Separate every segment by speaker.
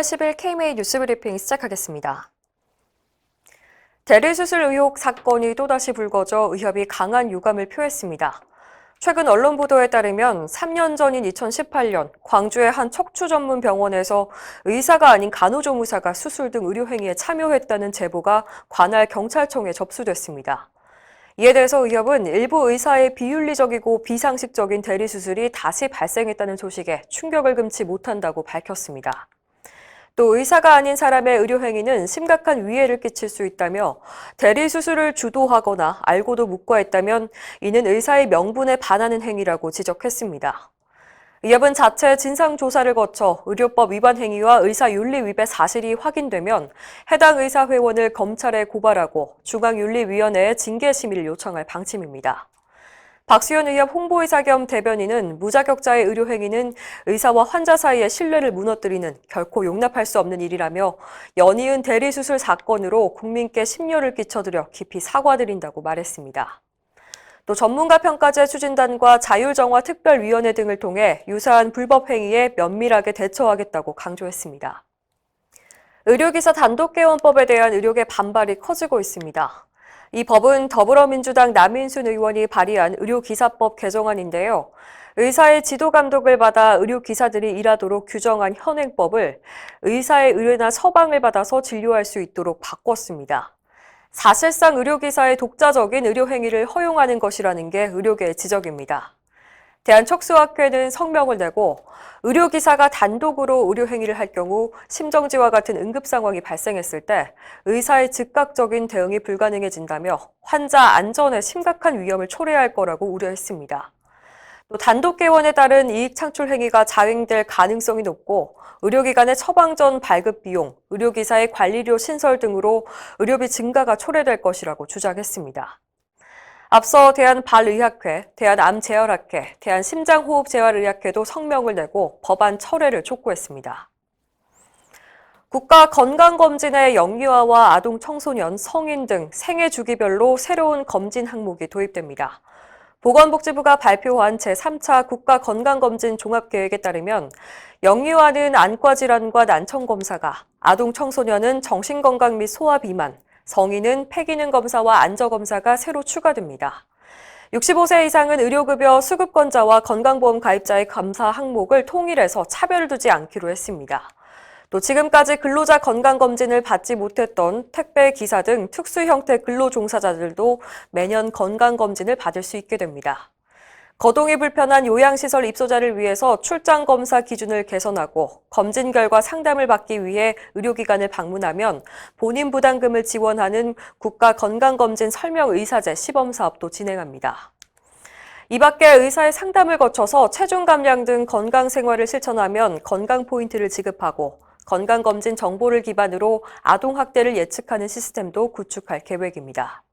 Speaker 1: 6월 10일 KMA 뉴스브리핑 시작하겠습니다. 대리수술 의혹 사건이 또다시 불거져 의협이 강한 유감을 표했습니다. 최근 언론 보도에 따르면 3년 전인 2018년 광주의 한 척추 전문 병원에서 의사가 아닌 간호조무사가 수술 등 의료 행위에 참여했다는 제보가 관할 경찰청에 접수됐습니다. 이에 대해서 의협은 일부 의사의 비윤리적이고 비상식적인 대리수술이 다시 발생했다는 소식에 충격을 금치 못한다고 밝혔습니다. 또 의사가 아닌 사람의 의료행위는 심각한 위해를 끼칠 수 있다며 대리수술을 주도하거나 알고도 묵과했다면 이는 의사의 명분에 반하는 행위라고 지적했습니다. 의협은 자체 진상조사를 거쳐 의료법 위반 행위와 의사윤리 위배 사실이 확인되면 해당 의사회원을 검찰에 고발하고 중앙윤리위원회에 징계심의를 요청할 방침입니다. 박수현 의협 홍보이사 겸 대변인은 무자격자의 의료행위는 의사와 환자 사이의 신뢰를 무너뜨리는 결코 용납할 수 없는 일이라며 연이은 대리수술 사건으로 국민께 심려를 끼쳐드려 깊이 사과드린다고 말했습니다. 또 전문가 평가제 추진단과 자율정화특별위원회 등을 통해 유사한 불법 행위에 면밀하게 대처하겠다고 강조했습니다. 의료기사 단독개원법에 대한 의료계 반발이 커지고 있습니다. 이 법은 더불어민주당 남인순 의원이 발의한 의료기사법 개정안인데요. 의사의 지도감독을 받아 의료기사들이 일하도록 규정한 현행법을 의사의 의뢰나 처방을 받아서 진료할 수 있도록 바꿨습니다. 사실상 의료기사의 독자적인 의료행위를 허용하는 것이라는 게 의료계의 지적입니다. 대한척수학회는 성명을 내고 의료기사가 단독으로 의료행위를 할 경우 심정지와 같은 응급상황이 발생했을 때 의사의 즉각적인 대응이 불가능해진다며 환자 안전에 심각한 위험을 초래할 거라고 우려했습니다. 또 단독개원에 따른 이익 창출 행위가 자행될 가능성이 높고 의료기관의 처방 전 발급 비용, 의료기사의 관리료 신설 등으로 의료비 증가가 초래될 것이라고 주장했습니다. 앞서 대한발의학회, 대한암재활학회, 대한심장호흡재활의학회도 성명을 내고 법안 철회를 촉구했습니다. 국가건강검진의 영유아와 아동, 청소년, 성인 등 생애 주기별로 새로운 검진 항목이 도입됩니다. 보건복지부가 발표한 제3차 국가건강검진 종합계획에 따르면 영유아는 안과질환과 난청검사가, 아동, 청소년은 정신건강 및 소아비만, 성인은 폐기능 검사와 안저검사가 새로 추가됩니다. 65세 이상은 의료급여 수급권자와 건강보험 가입자의 검사 항목을 통일해서 차별을 두지 않기로 했습니다. 또 지금까지 근로자 건강검진을 받지 못했던 택배 기사 등 특수 형태 근로종사자들도 매년 건강검진을 받을 수 있게 됩니다. 거동이 불편한 요양시설 입소자를 위해서 출장검사 기준을 개선하고 검진 결과 상담을 받기 위해 의료기관을 방문하면 본인 부담금을 지원하는 국가건강검진 설명의사제 시범사업도 진행합니다. 이 밖에 의사의 상담을 거쳐서 체중 감량 등 건강생활을 실천하면 건강포인트를 지급하고 건강검진 정보를 기반으로 아동학대를 예측하는 시스템도 구축할 계획입니다.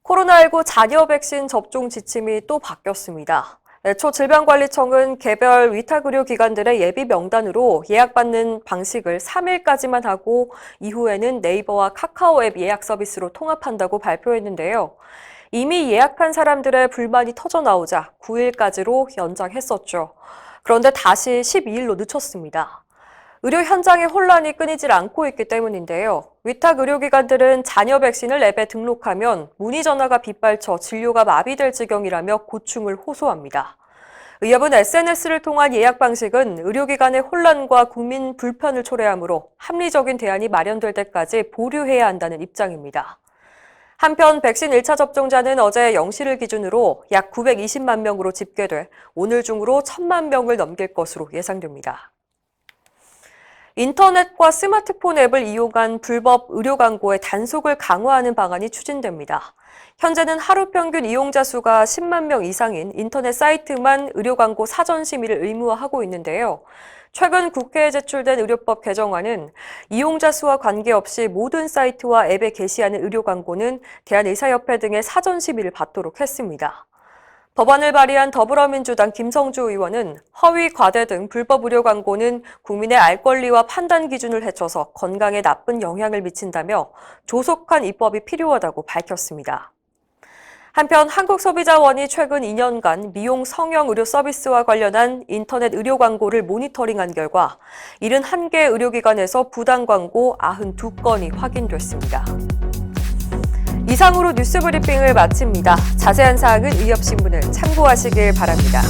Speaker 1: 코로나19 자녀 백신 접종 지침이 또 바뀌었습니다. 애초 질병관리청은 개별 위탁의료기관들의 예비 명단으로 예약받는 방식을 3일까지만 하고 이후에는 네이버와 카카오 앱 예약 서비스로 통합한다고 발표했는데요. 이미 예약한 사람들의 불만이 터져나오자 9일까지로 연장했었죠. 그런데 다시 12일로 늦췄습니다. 의료 현장의 혼란이 끊이질 않고 있기 때문인데요. 위탁 의료기관들은 자녀 백신을 앱에 등록하면 문의 전화가 빗발쳐 진료가 마비될 지경이라며 고충을 호소합니다. 의협은 SNS를 통한 예약 방식은 의료기관의 혼란과 국민 불편을 초래하므로 합리적인 대안이 마련될 때까지 보류해야 한다는 입장입니다. 한편 백신 1차 접종자는 어제 0시를 기준으로 약 920만 명으로 집계돼 오늘 중으로 1,000만 명을 넘길 것으로 예상됩니다. 인터넷과 스마트폰 앱을 이용한 불법 의료 광고의 단속을 강화하는 방안이 추진됩니다. 현재는 하루 평균 이용자 수가 10만 명 이상인 인터넷 사이트만 의료 광고 사전 심의를 의무화하고 있는데요. 최근 국회에 제출된 의료법 개정안은 이용자 수와 관계없이 모든 사이트와 앱에 게시하는 의료 광고는 대한의사협회 등의 사전 심의를 받도록 했습니다. 법안을 발의한 더불어민주당 김성주 의원은 허위, 과대 등 불법 의료 광고는 국민의 알 권리와 판단 기준을 해쳐서 건강에 나쁜 영향을 미친다며 조속한 입법이 필요하다고 밝혔습니다. 한편 한국소비자원이 최근 2년간 미용 성형 의료 서비스와 관련한 인터넷 의료 광고를 모니터링한 결과 71개 의료기관에서 부당 광고 92건이 확인됐습니다. 이상으로 뉴스 브리핑을 마칩니다. 자세한 사항은 의협신문을 참고하시길 바랍니다.